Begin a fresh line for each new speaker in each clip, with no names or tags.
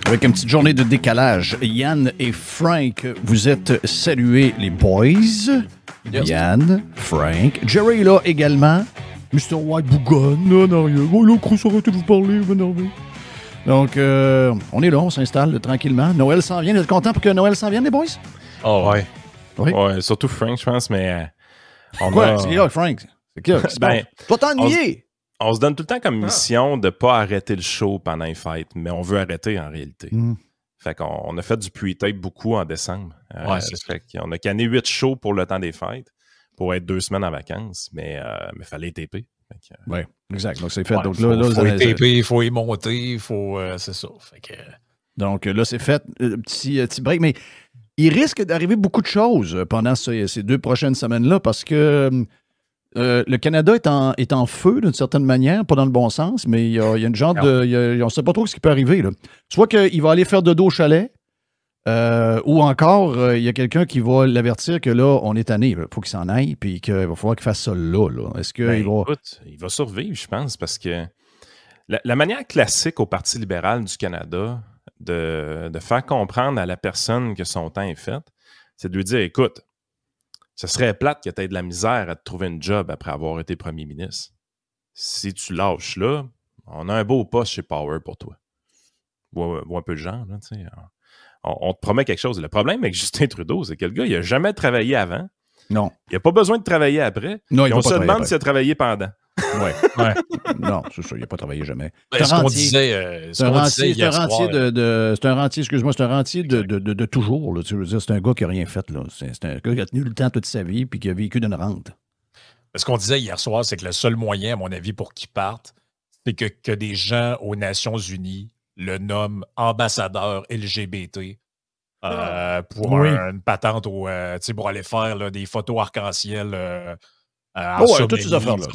Avec une petite journée de décalage. Yann et Frank, vous êtes salués, les boys. Yes. Yann, Frank, Jerry est là également. Mr. White Bougonne, là, en arrière. Oh là, Cruz, arrêtez de vous parler, vous m'énervez. Donc, on est là, on s'installe tranquillement. Noël s'en vient. Vous êtes contents pour que Noël s'en vienne, les boys?
Oh, ouais.
Oui.
Ouais, surtout Frank, je pense, mais...
Quoi? C'est là, Frank? C'est qui là?
Ben,
toi, t'ennuyer!
On se donne tout le temps comme mission de ne pas arrêter le show pendant les fêtes, mais on veut arrêter en réalité. Fait qu'on a fait du pre-tape beaucoup en décembre. Fait qu'on a canné 8 shows pour le temps des fêtes, pour être 2 semaines en vacances, mais il fallait taper.
Oui, exact. Donc, c'est fait.
Ouais,
donc,
faut y taper, il faut y monter, c'est ça. Fait que...
Donc, là, c'est fait. Petit break, mais il risque d'arriver beaucoup de choses pendant ces 2 prochaines semaines-là parce que le Canada est en feu d'une certaine manière, pas dans le bon sens, mais il y a une genre de... on ne sait pas trop ce qui peut arriver. Là. Soit qu'il va aller faire dodo au chalet, ou encore, il y a quelqu'un qui va l'avertir que là, on est tanné. Il faut qu'il s'en aille, puis qu'il va falloir qu'il fasse ça là. Est-ce qu'il va...
Écoute, il va survivre, je pense, parce que la manière classique au Parti libéral du Canada de faire comprendre à la personne que son temps est fait, c'est de lui dire, écoute, ce serait plate que tu aies de la misère à te trouver une job après avoir été premier ministre. Si tu lâches là, on a un beau poste chez Power pour toi. Vois un peu le genre, là, tu sais. On te promet quelque chose. Le problème avec Justin Trudeau, c'est que le gars, il n'a jamais travaillé avant.
Non.
Il n'a pas besoin de travailler après.
Non,
on se demande s'il a travaillé pendant.
Ouais. Non, c'est ça, il n'a pas travaillé jamais.
C'est ce qu'on disait. C'est un rentier
de toujours. Là, tu veux dire, c'est un gars qui n'a rien fait. Là. C'est un gars qui a tenu le temps toute sa vie et qui a vécu d'une rente.
Ce qu'on disait hier soir, c'est que le seul moyen, à mon avis, pour qu'il parte, c'est que des gens aux Nations Unies le nomment ambassadeur LGBT pour une patente pour aller faire là, des photos arc-en-ciel.
Toutes ces affaires-là.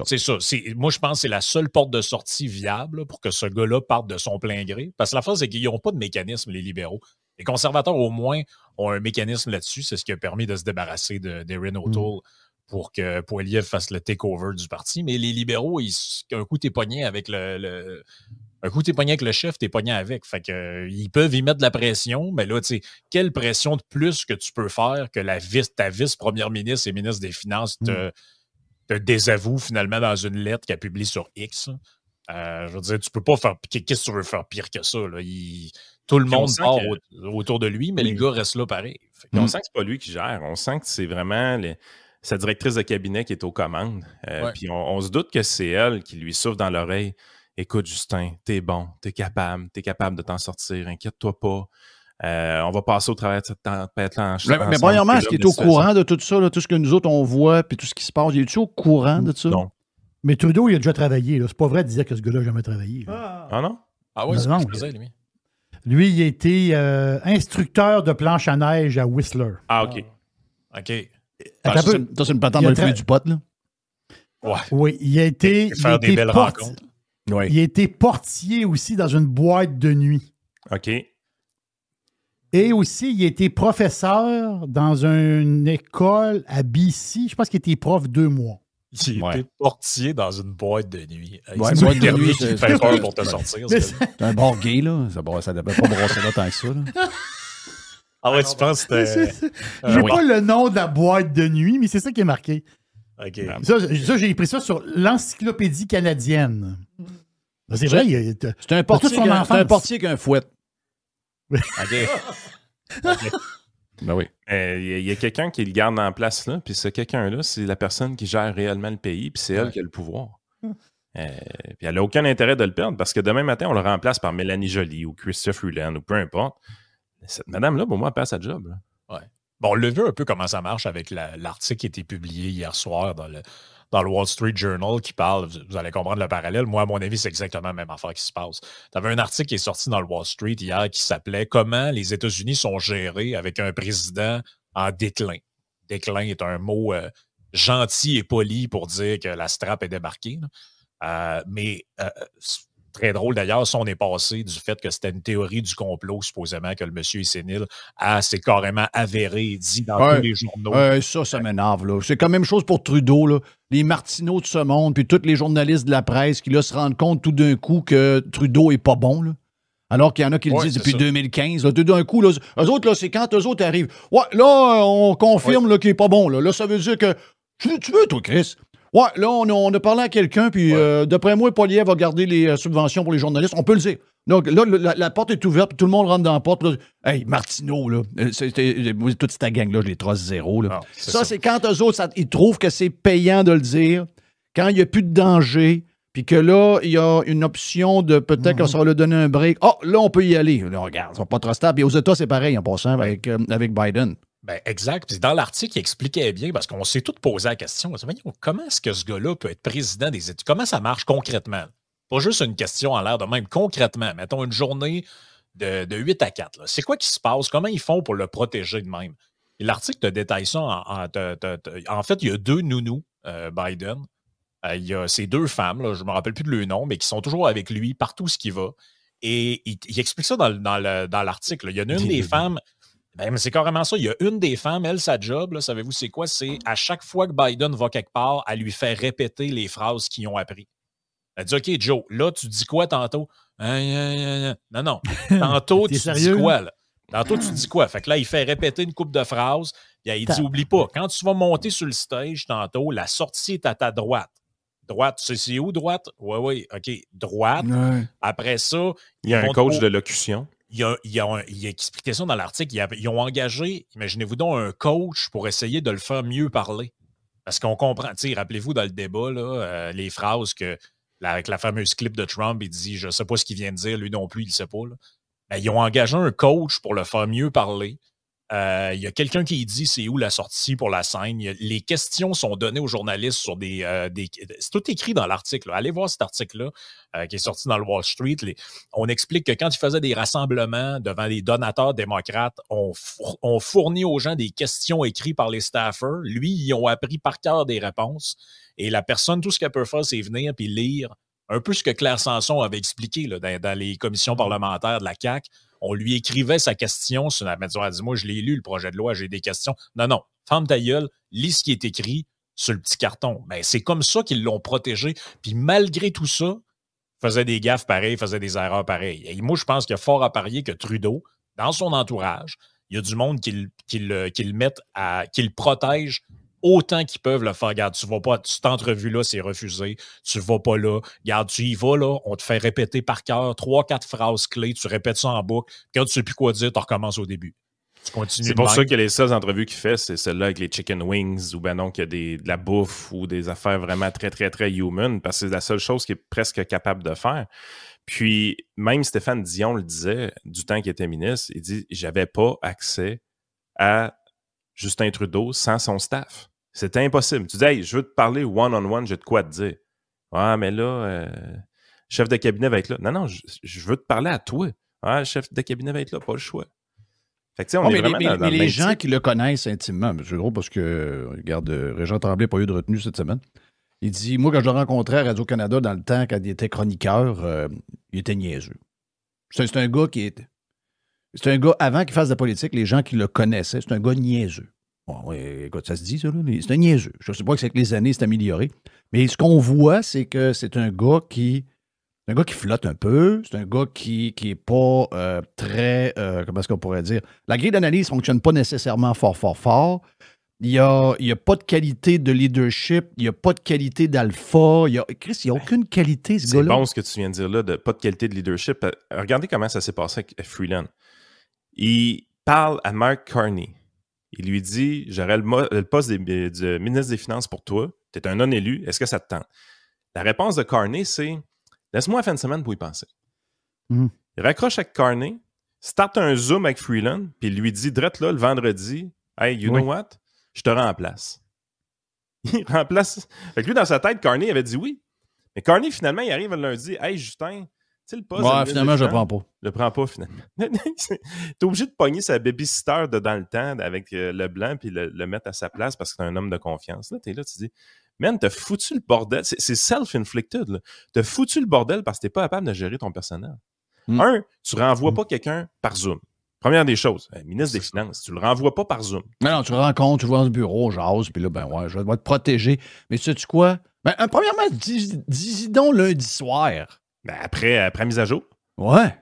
C'est ça. Moi, je pense que c'est la seule porte de sortie viable là, pour que ce gars-là parte de son plein gré. Parce que la phrase, c'est qu'ils n'ont pas de mécanisme, les libéraux. Les conservateurs, au moins, ont un mécanisme là-dessus. C'est ce qui a permis de se débarrasser d'Erin O'Toole pour que Poilievre fasse le takeover du parti. Mais les libéraux, un coup, t'es pogné avec un coup, t'es pogné avec le chef, t'es pogné avec. Fait que, ils peuvent y mettre de la pression, mais là, tu sais, quelle pression de plus que tu peux faire que ta vice-première ministre et ministre des Finances te désavoue finalement dans une lettre qu'elle publie sur X. Je veux dire, tu peux pas faire... Qu'est-ce que tu veux faire pire que ça? Là? Tout le monde part autour de lui, mais les gars restent là pareil.
On sent que c'est pas lui qui gère. On sent que c'est vraiment sa directrice de cabinet qui est aux commandes. Puis on se doute que c'est elle qui lui souffle dans l'oreille. Écoute, Justin, t'es bon, t'es capable de t'en sortir, inquiète-toi pas. On va passer au travers de cette tempête-là.
Mais premièrement, est-ce qu'il est au courant de tout ça, là, tout ce que nous autres, on voit, puis tout ce qui se passe? Il est-tu au courant de ça?
Non.
Mais Trudeau, il a déjà travaillé. Là. C'est pas vrai de dire que ce gars-là n'a jamais travaillé.
Ah non?
Ah oui, c'est ce que je faisais, lui.
Lui, il a été instructeur de planche à neige à Whistler.
Ah, OK.
OK.
Ça, c'est une patente dans le fruit du pot, là?
Ouais.
Oui, il a été...
Faire des belles rencontres.
Oui.
Il a été portier aussi dans une boîte de nuit.
OK.
Et aussi, il a été professeur dans une école à BC. Je pense qu'il était prof 2 mois.
Il était portier dans une boîte de nuit.
Ouais, une boîte de nuit,
c'est fait peur pour te sortir.
C'est un bar gay, là. Ça ne devait pas brosser là tant que ça. Là.
Ah ouais, tu penses que c'était...
J'ai pas le nom de la boîte de nuit, mais c'est ça qui est marqué.
OK.
Ça, j'ai pris ça sur l'encyclopédie canadienne. C'est vrai,
c'est un portier qu'un fouet.
OK.
Ben oui.
Il y a quelqu'un qui le garde en place là, puis ce quelqu'un-là, c'est la personne qui gère réellement le pays, puis c'est elle qui a le pouvoir. Puis elle n'a aucun intérêt de le perdre, parce que demain matin, on le remplace par Mélanie Joly ou Christophe Hulin ou peu importe. Cette madame-là, pour moi, elle perd sa job. Là.
Ouais. Bon, on l'a vu un peu comment ça marche avec l'article qui a été publié hier soir dans le Wall Street Journal qui parle, vous allez comprendre le parallèle. Moi, à mon avis, c'est exactement la même affaire qui se passe. Tu avais un article qui est sorti dans le Wall Street hier qui s'appelait « Comment les États-Unis sont gérés avec un président en déclin ». Déclin est un mot gentil et poli pour dire que la strap est débarquée. Mais très drôle d'ailleurs, ça on est passé du fait que c'était une théorie du complot, supposément que le monsieur est sénile, c'est carrément avéré, dit dans tous les journaux.
Ça m'énerve. Là. C'est quand même chose pour Trudeau. Là. Les Martineau de ce monde, puis tous les journalistes de la presse qui là, se rendent compte tout d'un coup que Trudeau est pas bon. Là. Alors qu'il y en a qui le
Ouais,
disent
c'est
depuis
ça.
2015. Là, tout d'un coup, là, eux autres, là, c'est quand eux autres arrivent. Ouais, là, on confirme là, qu'il n'est pas bon. Là, ça veut dire que. Tu veux, toi, Chris? Ouais, là, on a parlé à quelqu'un, puis d'après moi, Poilievre va garder les subventions pour les journalistes. On peut le dire. Donc là, la porte est ouverte, puis tout le monde rentre dans la porte. Là, hey, Martineau, là, toute cette gang-là, je les trosse zéro. Là.
Non,
Ça, c'est quand eux autres, ils trouvent que c'est payant de le dire, quand il n'y a plus de danger, puis que là, il y a une option de peut-être qu'on va leur donner un break. Oh, là, on peut y aller. Là, regarde, ça va pas trop stable. Et aux États, c'est pareil en passant avec Biden.
Ben, exact. Puis dans l'article, il expliquait bien, parce qu'on s'est tous posé la question, comment est-ce que ce gars-là peut être président des États? Comment ça marche concrètement? Pas juste une question en l'air de même. Concrètement, mettons une journée de 8 à 4. C'est quoi qui se passe? Comment ils font pour le protéger de même? Et l'article te détaille ça. En fait, il y a 2 nounous, Biden. Il y a ces 2 femmes, là, je ne me rappelle plus de leur nom, mais qui sont toujours avec lui partout où il va. Et il explique ça dans l'article. Il y en a une des femmes... Ben, mais c'est carrément ça. Il y a une des femmes, elle, sa job, là, savez-vous c'est quoi? C'est à chaque fois que Biden va quelque part, elle lui fait répéter les phrases qu'ils ont appris. Elle dit, OK, Joe, là, tu dis quoi tantôt? Non. Tantôt, tu dis quoi, là? Tantôt, tu dis quoi? Fait que là, il fait répéter une couple de phrases. Puis il dit, oublie pas, quand tu vas monter sur le stage tantôt, la sortie est à ta droite. Droite, tu sais, c'est où, droite? Oui, OK. Droite. Ouais. Après ça...
Il y a un coach de locution.
Il expliquait ça dans l'article. Ils ont engagé, imaginez-vous donc, un coach pour essayer de le faire mieux parler. Parce qu'on comprend, tu sais, rappelez-vous dans le débat, là, les phrases avec la fameuse clip de Trump, il dit « Je ne sais pas ce qu'il vient de dire, lui non plus, il ne sait pas. » Ben, ils ont engagé un coach pour le faire mieux parler. Il y a quelqu'un qui dit c'est où la sortie pour la scène. Les questions sont données aux journalistes sur c'est tout écrit dans l'article. Là. Allez voir cet article-là qui est sorti dans le Wall Street. On explique que quand ils faisaient des rassemblements devant les donateurs démocrates, on fournit aux gens des questions écrites par les staffers. Lui, ils ont appris par cœur des réponses. Et la personne, tout ce qu'elle peut faire, c'est venir puis lire un peu ce que Claire Sanson avait expliqué là, dans les commissions parlementaires de la CAQ. On lui écrivait sa question sur la méthode. Elle dit, moi, je l'ai lu, le projet de loi, j'ai des questions. Non, ferme ta gueule, lis ce qui est écrit sur le petit carton. Ben, c'est comme ça qu'ils l'ont protégé. Puis malgré tout ça, faisait des gaffes pareilles, faisait des erreurs pareilles. Et moi, je pense qu'il y a fort à parier que Trudeau, dans son entourage, il y a du monde qui le protège autant qu'ils peuvent le faire. Regarde, tu vas pas, cette entrevue-là, c'est refusé. Tu vas pas là. Regarde, tu y vas, là. On te fait répéter par cœur 3-4 phrases clés. Tu répètes ça en boucle. Quand tu sais plus quoi dire, tu recommences au début. Tu continues.
C'est pour ça que les seules entrevues qu'il fait, c'est celle-là avec les chicken wings ou ben non, qu'il y a de la bouffe ou des affaires vraiment très, très, très human parce que c'est la seule chose qu'il est presque capable de faire. Puis, même Stéphane Dion le disait du temps qu'il était ministre, il dit « J'avais pas accès à Justin Trudeau sans son staff. » C'était impossible. Tu dis, hey, je veux te parler one-on-one, j'ai de quoi te dire. Ah, mais là, chef de cabinet va être là. Non, je veux te parler à toi. Ah, chef de cabinet va être là, pas le choix. Fait que, on est vraiment dans
les gens qui le connaissent intimement, c'est drôle parce que, regarde, Régent Tremblay n'a pas eu de retenue cette semaine. Il dit, moi, quand je le rencontrais à Radio-Canada dans le temps, quand il était chroniqueur, il était niaiseux. C'est un gars c'est un gars, avant qu'il fasse de la politique, les gens qui le connaissaient, c'est un gars niaiseux. Bon, ouais, écoute, ça se dit, ça, là. C'est un niaiseux. Je ne sais pas que c'est que les années s'est amélioré. Mais ce qu'on voit, c'est que c'est un gars qui flotte un peu. C'est un gars qui n'est pas très. Comment est-ce qu'on pourrait dire? La grille d'analyse ne fonctionne pas nécessairement fort. Il n'y a pas de qualité de leadership. Il n'y a pas de qualité d'alpha. Chris, il n'y a aucune qualité, ce gars-là.
C'est bon ce que tu viens de dire là, de pas de qualité de leadership. Regardez comment ça s'est passé avec Freeland. Il parle à Mark Carney. Il lui dit, j'aurais le poste du ministre des Finances pour toi. Tu es un non-élu. Est-ce que ça te tente? La réponse de Carney, c'est, laisse-moi la fin de semaine pour y penser. Il raccroche avec Carney, starte un Zoom avec Freeland, puis il lui dit, drette là, le vendredi, hey, you know what? Je te remplace. Il remplace. Fait que lui, dans sa tête, Carney avait dit oui. Mais Carney, finalement, il arrive le lundi, hey, Justin, tu sais, le poste.
Ouais, finalement, je le prends pas.
Je le prends pas, finalement. T'es obligé de pogner sa babysitter de dans le temps avec le blanc puis le mettre à sa place parce que t'es un homme de confiance. Là, t'es là, tu dis, man, t'as foutu le bordel. C'est self-inflicted, là. T'as foutu le bordel parce que t'es pas capable de gérer ton personnel. Tu renvoies pas quelqu'un par Zoom. Première des choses, ministre des Finances, tu le renvoies pas par Zoom.
Non, tu le rencontres, tu le vois dans le bureau, jase, puis là, ben ouais, je vais te protéger. Mais sais-tu quoi? Ben, premièrement, dis donc lundi soir.
Ben après mise à jour.
Ouais.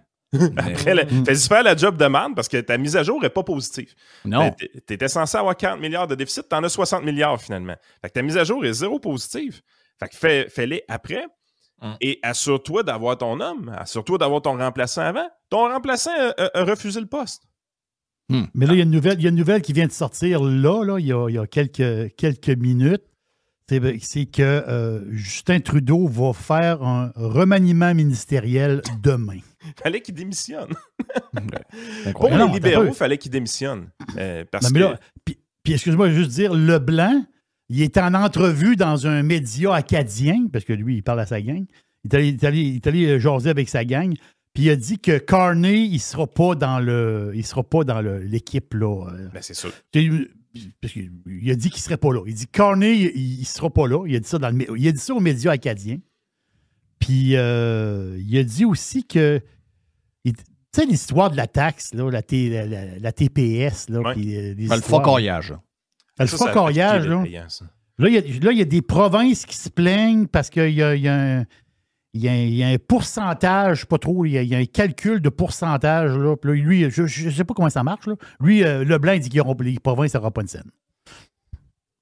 Après, fais-y faire la job demande parce que ta mise à jour n'est pas positive.
Non.
Tu étais censé avoir 40 milliards de déficit, tu en as 60 milliards finalement. Fait que ta mise à jour est zéro positive. Fait que fais-les après et assure-toi d'avoir ton homme, assure-toi d'avoir ton remplaçant avant. Ton remplaçant a refusé le poste.
Mais là, il y a une nouvelle qui vient de sortir là, il y a quelques minutes. C'est que Justin Trudeau va faire un remaniement ministériel demain.
Fallait qu'il démissionne.
Incroyable.
Pour les libéraux, il fallait qu'il démissionne. Parce que...
Puis excuse-moi, je veux juste dire, Leblanc, il est en entrevue dans un média acadien, parce que lui, il parle à sa gang. Il est allé jaser avec sa gang. Puis il a dit que Carney, il ne sera pas dans l'équipe, là.
Ben, c'est sûr.
Parce qu'il a dit qu'il ne serait pas là. Il dit Carney, il ne sera pas là. Il a dit ça aux médias acadiens. Puis il a dit aussi que. Tu sais, l'histoire de la taxe, là, la TPS, là,
ouais.
puis
Le focaillage.
Le focaillage, là. Là, il y a des provinces qui se plaignent parce qu'il y a un pourcentage, pas trop, il y a un calcul de pourcentage. Là. Puis là, lui, je ne sais pas comment ça marche. Là. Lui, Leblanc, il dit que les provinces n'auront pas une scène.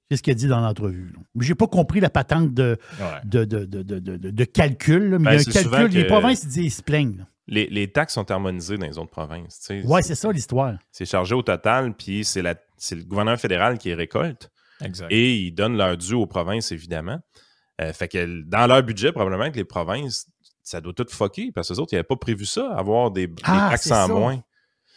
C'est ce qu'il a dit dans l'entrevue. Je n'ai pas compris la patente de calcul. Là, mais il y a un calcul. Les provinces, ils se plaignent.
Les taxes sont harmonisées dans les autres provinces.
Oui, c'est ça l'histoire.
C'est chargé au total, puis c'est le gouvernement fédéral qui les récolte.
Exact.
Et ils donnent leur dû aux provinces, évidemment. Fait que dans leur budget, probablement que les provinces, ça doit tout fucker, parce que les autres, ils n'avaient pas prévu ça, avoir des taxes en moins.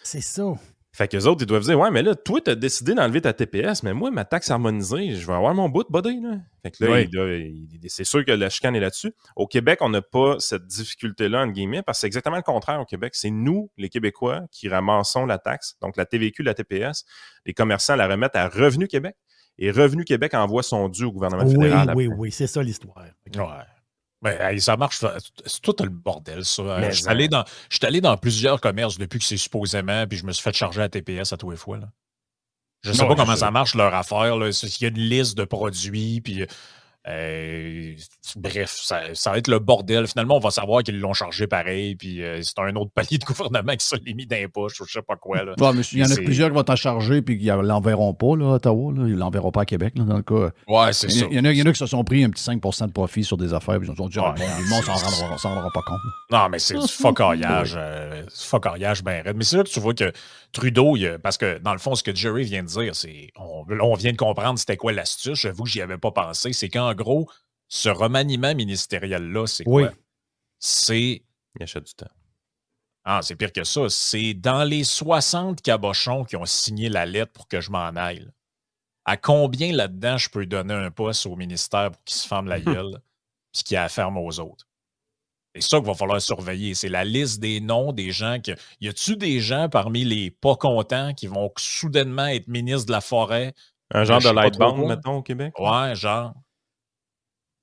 C'est ça.
Fait qu'eux autres, ils doivent dire, ouais, mais là, toi, tu as décidé d'enlever ta TPS, mais moi, ma taxe harmonisée, je vais avoir mon bout de body, là. Fait que là, c'est sûr que la chicane est là-dessus. Au Québec, on n'a pas cette difficulté-là, entre guillemets, parce que c'est exactement le contraire au Québec. C'est nous, les Québécois, qui ramassons la taxe. Donc, la TVQ, la TPS, les commerçants la remettent à Revenu Québec. Et Revenu Québec envoie son dû au gouvernement fédéral.
Oui, c'est ça l'histoire.
Ouais. Ben, ça marche. C'est tout le bordel, ça. Je suis allé dans plusieurs commerces depuis que c'est supposément, puis je me suis fait charger à TPS à tous les fois. Là. Je ne sais pas comment ça marche, leur affaire. Là. Il y a une liste de produits, puis bref, ça va être le bordel. Finalement, on va savoir qu'ils l'ont chargé pareil, puis c'est un autre palier de gouvernement qui se l'est mis dans les poches, ou je sais pas quoi. Là.
Ouais, mais il y en a plusieurs qui vont t'en charger puis qui ne l'enverront pas, là, à Ottawa. Là. Ils ne l'enverront pas à Québec, là, dans le cas.
Ouais, c'est ça.
Il y en a qui se sont pris un petit 5 de profit sur des affaires, puis ils ont dit, bon, le monde ne s'en rendra pas compte.
Non, mais c'est du focaillage. Focaillage bien raide. Mais c'est là que tu vois que Trudeau, parce que dans le fond, ce que Jerry vient de dire, c'est on vient de comprendre c'était quoi l'astuce. J'avoue que j'y avais pas pensé. C'est qu'en gros, ce remaniement ministériel-là, c'est quoi?
Oui.
C'est.
Il achète du temps.
Ah, c'est pire que ça. C'est dans les 60 cabochons qui ont signé la lettre pour que je m'en aille. Là. À combien là-dedans je peux donner un poste au ministère pour qu'il se ferme la gueule puis qu'il ferme aux autres? C'est ça qu'il va falloir surveiller. C'est la liste des noms des gens que. Y a-tu des gens parmi les pas contents qui vont soudainement être ministres de la forêt?
Un genre de Lightbound, mettons, au Québec?
Ouais, genre.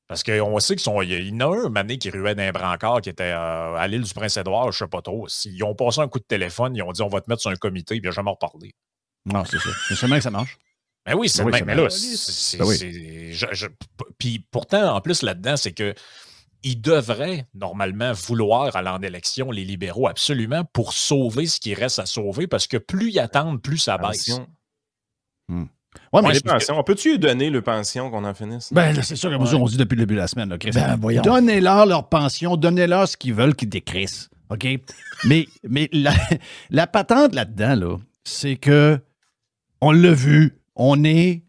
Parce qu'on sait qu'ils sont. Il y en a un mané qui ruait d'un brancard qui était à l'île du Prince-Édouard, je sais pas trop. Ils ont passé un coup de téléphone, ils ont dit on va te mettre sur un comité, puis il n'a jamais reparlé.
Non, c'est ça. C'est seulement que ça marche.
Ben oui, c'est
oui,
mais là, puis pourtant, en plus, là-dedans, c'est que ils devraient normalement vouloir aller en élection, les libéraux, absolument, pour sauver ce qui reste à sauver, parce que plus ils attendent, plus ça baisse.
Ouais, mais
les pensions. Peux-tu donner le pension qu'on en finisse?
Ben, là, c'est sûr que on dit depuis le début de la semaine. Là,
voyons.
Donnez-leur leur pension, donnez-leur ce qu'ils veulent qu'ils décrissent. OK? Mais la patente là-dedans, là, c'est que on l'a vu, on est.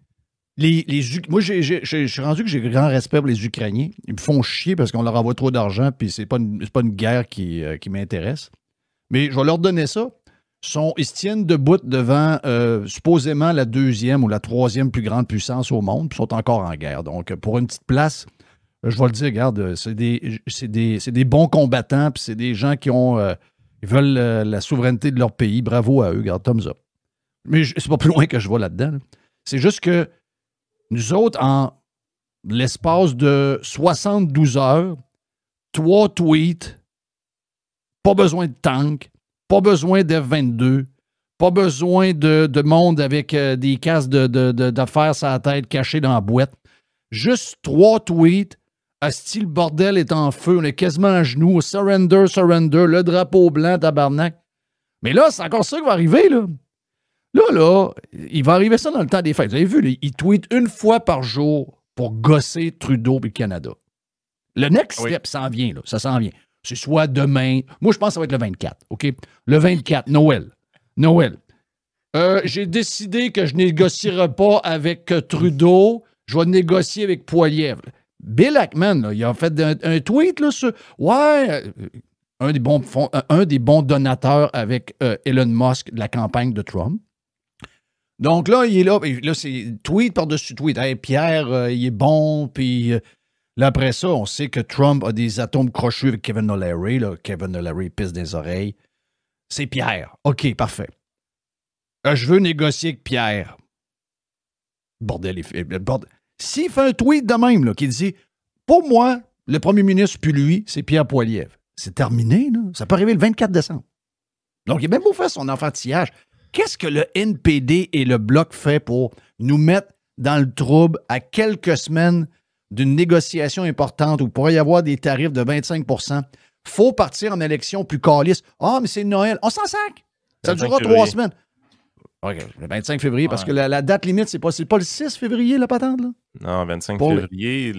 Moi, je suis rendu que j'ai grand respect pour les Ukrainiens. Ils me font chier parce qu'on leur envoie trop d'argent, puis c'est pas une guerre qui m'intéresse. Mais je vais leur donner ça. Ils se tiennent debout devant supposément la deuxième ou la troisième plus grande puissance au monde, puis sont encore en guerre. Donc, pour une petite place, je vais le dire, regarde, c'est des bons combattants, puis c'est des gens qui ils veulent la souveraineté de leur pays. Bravo à eux, regarde, thumbs up. Mais c'est pas plus loin que je vais là-dedans. Là. C'est juste que nous autres, en l'espace de 72 heures, 3 tweets, pas besoin de tanks, pas besoin d'F-22, pas besoin de monde avec des casques d'affaires sur la tête cachés dans la boîte. Juste 3 tweets, Asti, le bordel est en feu, on est quasiment à genoux, surrender, le drapeau blanc, tabarnak. Mais là, c'est encore ça qui va arriver, là. Là, il va arriver ça dans le temps des fêtes. Vous avez vu, là, il tweet une fois par jour pour gosser Trudeau et le Canada. Le next step s'en vient, là. Ça s'en vient. C'est soit demain. Moi, je pense que ça va être le 24, OK? Le 24, Noël. J'ai décidé que je ne négocierai pas avec Trudeau. Je vais négocier avec Poilievre. Bill Ackman, là, il a fait un tweet là, sur... Ouais, un des bons donateurs avec Elon Musk de la campagne de Trump. Donc là, il est là. Là, c'est tweet par-dessus tweet. Hey, Pierre, il est bon. Puis là, après ça, on sait que Trump a des atomes crochus avec Kevin O'Leary. Là. Kevin O'Leary pisse des oreilles. C'est Pierre. OK, parfait. Je veux négocier avec Pierre. Bordel. S'il fait un tweet de même, là, qui dit pour moi, le premier ministre, puis lui, c'est Pierre Poilievre. C'est terminé, là. Ça peut arriver le 24 décembre. Donc, il a même beau faire son enfantillage. Qu'est-ce que le NPD et le Bloc fait pour nous mettre dans le trouble à quelques semaines d'une négociation importante où il pourrait y avoir des tarifs de 25 %? Faut partir en élection plus caliste. Ah, mais c'est Noël. On s'en sac. Ça durera 3 semaines. OK, le 25 février, parce que la date limite, c'est pas le 6 février, la patente, là?
Non, 25 février,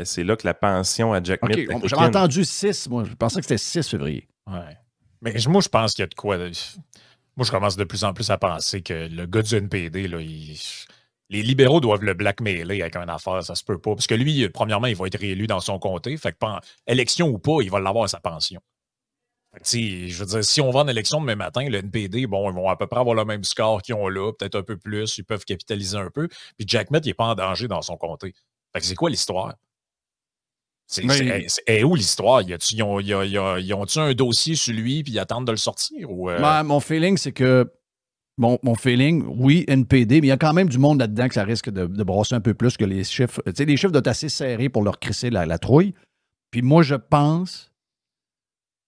c'est là que la pension à Jack Smith...
OK, j'avais entendu 6, moi. Je pensais que c'était 6 février.
Ouais. Mais moi, je pense qu'il y a de quoi... Moi, je commence de plus en plus à penser que le gars du NPD, là, les libéraux doivent le blackmailer avec une affaire, ça se peut pas. Parce que lui, premièrement, il va être réélu dans son comté. Fait que, élection ou pas, il va l'avoir à sa pension. Je veux dire, si on va en élection demain matin, le NPD, bon, ils vont à peu près avoir le même score qu'ils ont là, peut-être un peu plus, ils peuvent capitaliser un peu. Puis Jack Smith, il n'est pas en danger dans son comté. Fait que c'est quoi l'histoire? C'est où l'histoire? Ils ont-tu un dossier sur lui puis ils attendent de le sortir? Ou
mon feeling, c'est que mon feeling, oui, NPD, mais il y a quand même du monde là-dedans que ça risque de brasser un peu plus que les chiffres. Tu sais, les chiffres doivent être assez serrés pour leur crisser la trouille. Puis moi, je pense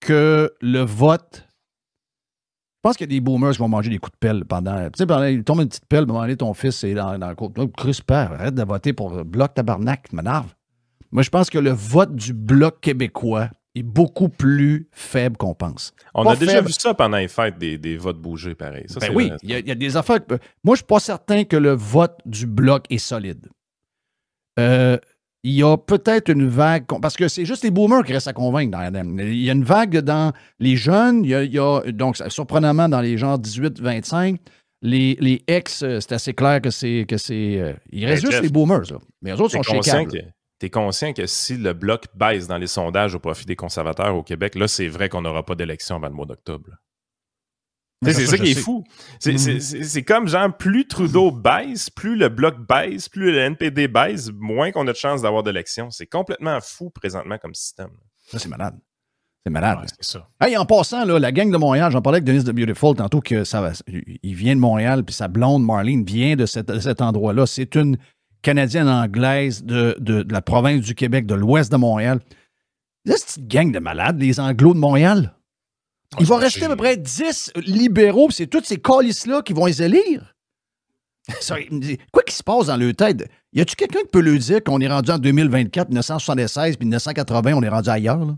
que le vote... Je pense qu'il y a des boomers qui vont manger des coups de pelle pendant... Tu sais, il tombe une petite pelle, à un moment donné, ton fils est dans le côte. Cruce pas, arrête de voter pour le Bloc tabarnak, m'énerve. Moi, je pense que le vote du Bloc québécois est beaucoup plus faible qu'on pense.
On a déjà vu ça pendant les fêtes, des votes bouger, pareil. Ça,
ben oui, il y a des affaires... Moi, je ne suis pas certain que le vote du Bloc est solide. Il y a peut-être une vague... Parce que c'est juste les boomers qui restent à convaincre. Il y a une vague dans les jeunes. Il y a donc, surprenamment, dans les genres 18-25, les ex, c'est assez clair que c'est il reste juste les boomers. Là. Mais les autres sont chécables.
T'es conscient que si le Bloc baisse dans les sondages au profit des conservateurs au Québec, là, c'est vrai qu'on n'aura pas d'élection avant le mois d'octobre. C'est ça qui est fou. C'est comme, genre, plus Trudeau baisse, plus le Bloc baisse, plus le NPD baisse, moins qu'on a de chances d'avoir d'élection. C'est complètement fou présentement comme système.
Ça, c'est malade. C'est malade.
Ouais, c'est ça.
Hey, en passant, là, la gang de Montréal, j'en parlais avec Denise de Beautiful tantôt, il vient de Montréal, puis sa blonde Marlene vient de cet endroit-là. C'est une Canadienne anglaise de la province du Québec, de l'ouest de Montréal. Là, c'est une gang de malades, les Anglos de Montréal. Il va rester à peu près 10 libéraux, puis c'est tous ces calices-là qui vont les élire. Quoi qui se passe dans leur tête? Y a-tu quelqu'un qui peut leur dire qu'on est rendu en 2024, 1976, puis 1980, on est rendu ailleurs? Là?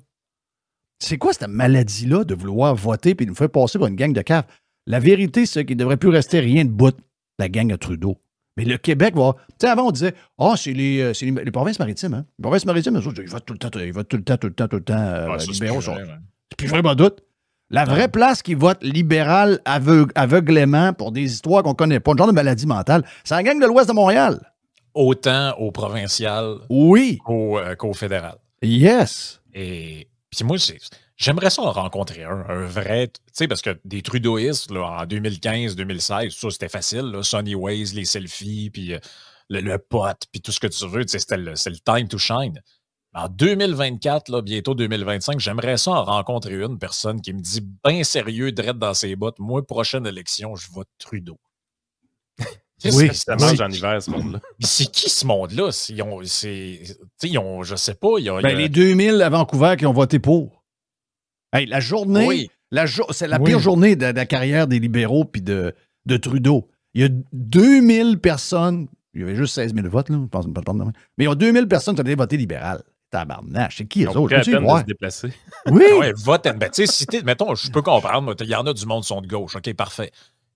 C'est quoi cette maladie-là de vouloir voter puis de nous faire passer pour une gang de caves? La vérité, c'est qu'il ne devrait plus rester rien de bout, la gang à Trudeau. Mais le Québec va... Tu sais, avant, on disait, c'est les provinces maritimes. Hein? Les provinces maritimes, eux autres, ils votent tout le temps. Libéraux sont... C'est plus vraiment doute. La vraie place qui vote libéral aveuglément pour des histoires qu'on ne connaît pas, un genre de maladie mentale, c'est la gang de l'ouest de Montréal.
Autant au provincial qu'au fédéral.
Yes.
Et puis moi, j'aimerais ça en rencontrer un vrai... Tu sais, parce que des trudeauistes, là, en 2015-2016, ça, c'était facile. Là, Sunny Ways, les selfies, puis le pote, puis tout ce que tu veux. Tu sais, c'est le time to shine. En 2024, là, bientôt 2025, j'aimerais ça en rencontrer une personne qui me dit bien sérieux, drette dans ses bottes, moi, prochaine élection, je vote Trudeau.
Oui, ça mange en hiver, ce monde-là.
C'est qui ce monde-là? Je sais pas.
Les 2000 à Vancouver qui ont voté pour. Hey, la journée, c'est la pire journée de la carrière des libéraux puis de Trudeau. Il y a 2000 personnes, il y avait juste 16 000 votes, là, je pense, mais il y a 2000 personnes qui ont allé voter libéral. Tabarnache, c'est qui, eux
Ils ont
autres?
pris la
Peux-tu
peine de
voir?
se déplacer.
Oui!
Ouais, vote NPD. Tu sais, si mettons, je peux comprendre, il y en a du monde qui sont de gauche, OK, parfait.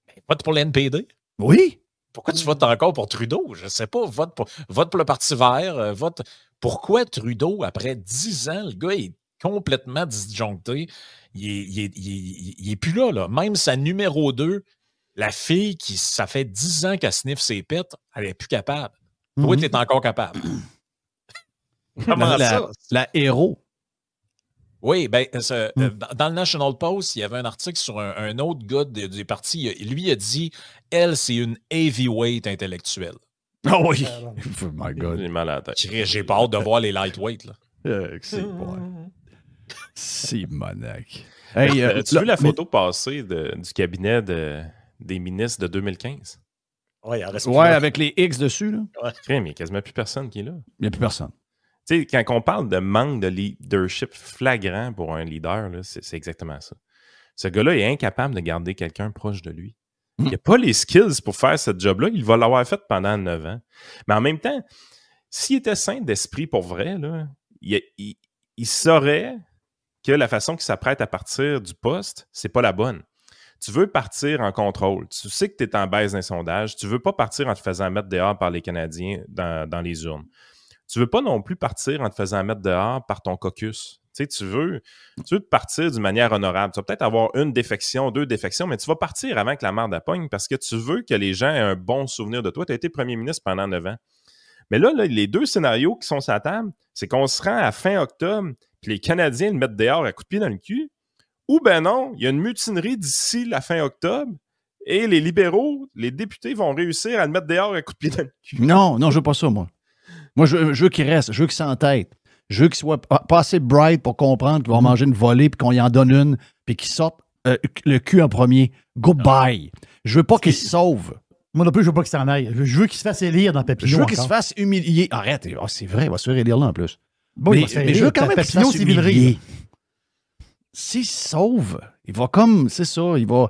Mais vote pour l'NPD.
Oui!
Pourquoi tu votes encore pour Trudeau? Je ne sais pas. Vote pour le Parti vert. Vote. Pourquoi Trudeau, après 10 ans, le gars est complètement disjoncté? Il est plus là, là. Même sa numéro 2, la fille qui, ça fait 10 ans qu'elle sniffe ses pets, elle n'est plus capable. Toi, tu es encore capable. Comment ça?
La héros.
Oui, ben, dans le National Post, il y avait un article sur un autre gars du parti. Lui, il a dit elle, c'est une heavyweight intellectuelle.
Oh oui! Oh my God.
J'ai mal à la tête.
J'ai pas hâte de voir les lightweights. Là.
C'est bon. Simonac.
Hey, as-tu vu la photo passée du cabinet des ministres de 2015?
Oui,
avec les X dessus. Là.
Ouais. Il n'y a quasiment plus personne qui est là.
Il n'y a plus personne.
Tu sais, quand on parle de manque de leadership flagrant pour un leader, là, c'est exactement ça. Ce gars-là est incapable de garder quelqu'un proche de lui. Il n'a pas les skills pour faire ce job-là. Il va l'avoir fait pendant 9 ans. Mais en même temps, s'il était sain d'esprit pour vrai, là, il saurait que la façon qu'il s'apprête à partir du poste, c'est pas la bonne. Tu veux partir en contrôle. Tu sais que tu es en baisse d'un sondage. Tu veux pas partir en te faisant mettre dehors par les Canadiens dans les urnes. Tu veux pas non plus partir en te faisant mettre dehors par ton caucus. Tu sais, tu veux partir d'une manière honorable. Tu vas peut-être avoir 1 défection, 2 défections, mais tu vas partir avant que la merde pogne parce que tu veux que les gens aient un bon souvenir de toi. Tu as été premier ministre pendant 9 ans. Mais là, les 2 scénarios qui sont sur la table, c'est qu'on se rend à fin octobre puis les Canadiens le mettent dehors à coups de pied dans le cul. Ou ben non, il y a une mutinerie d'ici la fin octobre et les libéraux, les députés vont réussir à le mettre dehors à coups de pied dans le cul.
Non, je veux pas ça, moi. Moi, je veux qu'il reste, je veux qu'il s'entête. Je veux qu'il soit pas assez bright pour comprendre qu'il va manger une volée puis qu'on y en donne une puis qu'il sorte le cul en premier. Goodbye. Je veux pas qu'il se sauve.
Moi non plus, je veux pas qu'il s'en aille. Je veux qu'il se fasse élire dans Papineau.
Je veux qu'il se fasse humilier. Arrête, c'est vrai, il va se faire élire là en plus.
Bon,
mais je veux quand même qu'il se fasse humilier. S'il se sauve, il va comme, c'est ça, il va,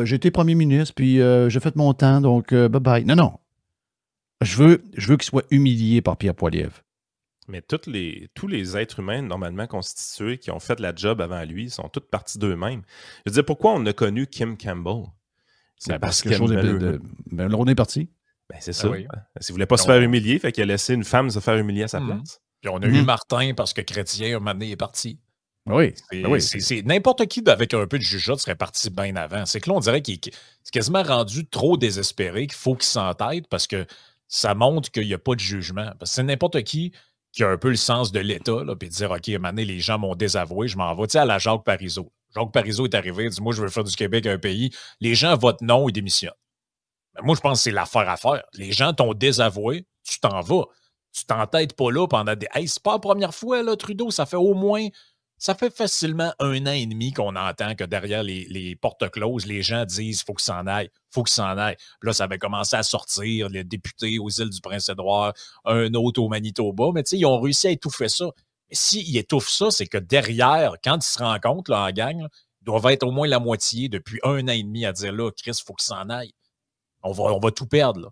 j'ai été premier ministre puis j'ai fait mon temps, donc bye-bye. Non. Je veux qu'il soit humilié par Pierre Poilievre.
Mais tous les êtres humains normalement constitués qui ont fait la job avant lui sont tous partis d'eux-mêmes. Je veux dire, pourquoi on a connu Kim Campbell?
C'est parce que l'on est parti.
Ben, c'est ça. Oui. S'il ne voulait pas se faire humilier, fait qu'il a laissé une femme se faire humilier à sa place.
Puis on a eu Martin parce que Chrétien, un moment donné, est parti.
Oui.
C'est n'importe qui avec un peu de jugeote serait parti bien avant. C'est que là, on dirait qu'il est quasiment rendu trop désespéré, qu'il faut qu'il s'entête parce que ça montre qu'il n'y a pas de jugement. Parce que c'est n'importe qui a un peu le sens de l'État, puis de dire, OK, à un moment donné, les gens m'ont désavoué, je m'en vais. Tu sais, à la Jacques Parizeau. Jacques Parizeau est arrivé, il dit, moi, je veux faire du Québec un pays. Les gens votent non, ils démissionnent. Mais moi, je pense que c'est l'affaire à faire. Les gens t'ont désavoué, tu t'en vas. Tu t'entêtes pas là pendant des... Hey, c'est pas la première fois, là, Trudeau, ça fait facilement 1 an et demi qu'on entend que derrière les portes closes, les gens disent « faut qu'il s'en aille, faut qu'il s'en aille ». Puis là, ça avait commencé à sortir, les députés aux îles du Prince-Édouard, un autre au Manitoba, mais tu sais, ils ont réussi à étouffer ça. Mais s'ils étouffent ça, c'est que derrière, quand ils se rendent compte, là, en gang, là, ils doivent être au moins la moitié depuis 1 an et demi à dire « là, Chris, faut qu'il s'en aille. On va tout perdre, là ».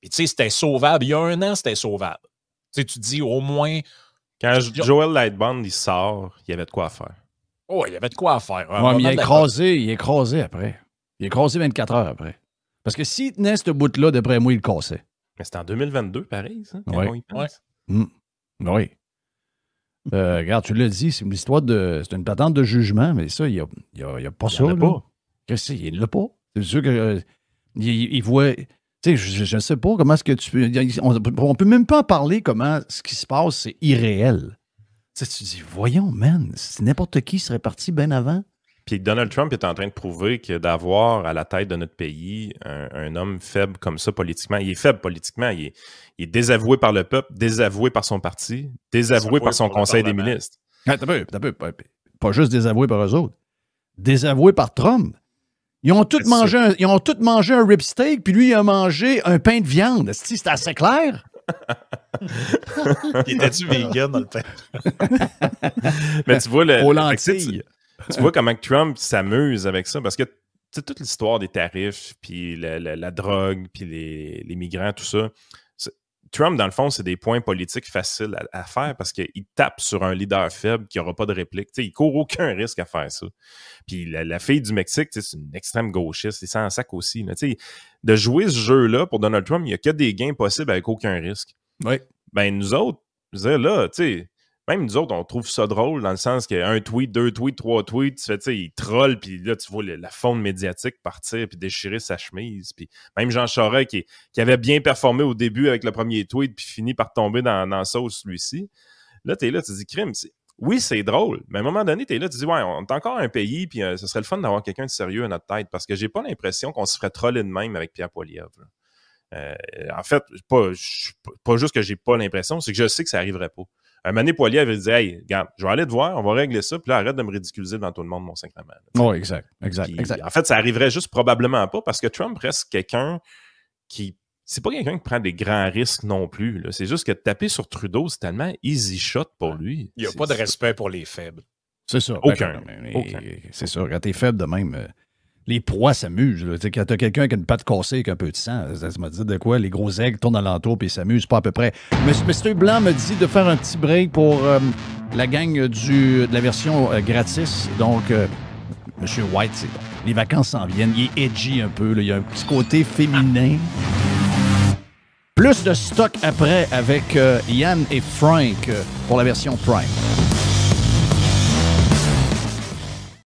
Puis tu sais, c'était sauvable. Il y a 1 an, c'était sauvable. Tu sais, tu dis au moins...
Quand Joel Lightbond, il sort, il y avait de quoi faire.
Oh, il y avait de quoi faire.
Ouais, mais il est écrasé après. Il est écrasé 24 heures après. Parce que s'il tenait ce bout-là, d'après moi, il le cassait.
Mais c'était en 2022, pareil, ça, quand on y pense.
Oui. Regarde, tu l'as dit, c'est une histoire de... C'est une patente de jugement, mais ça, il n'y a pas ça. Il pas. Qu'est-ce que c'est? Il l'a pas. C'est sûr que... il voit... Tu sais, je ne sais pas comment est-ce que tu peux... On peut même pas en parler comment ce qui se passe, c'est irréel. Tu sais, tu dis, voyons, man, c'est n'importe qui serait parti bien avant.
Puis Donald Trump est en train de prouver que d'avoir à la tête de notre pays un homme faible comme ça politiquement, il est faible politiquement, il est désavoué par le peuple, désavoué par son parti, désavoué par son conseil des ministres.
T'as peu. Pas juste désavoué par eux autres. Désavoué par Trump. Ils ont tous mangé un rib steak, puis lui, il a mangé un pain de viande. C'est assez clair?
Il était-tu vegan dans le pain?
Mais tu vois,
aux lentilles.
Tu vois comment Trump s'amuse avec ça, parce que c'est toute l'histoire des tarifs, puis la drogue, puis les migrants, tout ça. Trump, dans le fond, c'est des points politiques faciles à faire parce qu'il tape sur un leader faible qui n'aura pas de réplique. T'sais, il court aucun risque à faire ça. Puis la fille du Mexique, c'est une extrême gauchiste, c'est sans sac aussi. Là. De jouer ce jeu-là pour Donald Trump, il n'y a que des gains possibles avec aucun risque.
Oui.
Ben, nous autres, je veux dire, là, tu sais, même nous autres, on trouve ça drôle dans le sens qu'il y a un tweet, 2 tweets, 3 tweets, tu sais, il troll, puis là, tu vois la faune médiatique partir puis déchirer sa chemise. Puis même Jean Charest qui avait bien performé au début avec le premier tweet puis finit par tomber dans la sauce, celui-ci. Là, t'es là, tu te dis, crime, oui, c'est drôle, mais à un moment donné, t'es là, tu te dis, ouais, on est encore un pays, puis ce serait le fun d'avoir quelqu'un de sérieux à notre tête, parce que j'ai pas l'impression qu'on se ferait troller de même avec Pierre Poilievre. En fait, pas juste que j'ai pas l'impression, c'est que je sais que ça arriverait pas. Un moment donné, Poilievre, il dit, hey, regarde, je vais aller te voir, on va régler ça, puis là, arrête de me ridiculiser devant tout le monde, mon sacrement.
Oui, exact.
En fait, ça arriverait juste probablement pas, parce que Trump reste quelqu'un qui... C'est pas quelqu'un qui prend des grands risques non plus. Là. C'est juste que taper sur Trudeau, c'est tellement easy shot pour lui.
Il n'y a pas de respect pour les faibles.
C'est ça.
Aucun.
C'est ça. Quand t'es faible de même, les proies s'amusent. Quand t'as quelqu'un qui a une patte cassée avec un peu de sang, ça m'a dit de quoi? Les gros aigles tournent alentour et ils s'amusent pas à peu près. Monsieur Blanc me dit de faire un petit break pour la gang de la version gratis. Donc, Monsieur White, c'est bon. Les vacances s'en viennent. Il est edgy un peu. Là. Il y a un petit côté féminin. Plus de stock après avec Yann et Frank pour la version Prime.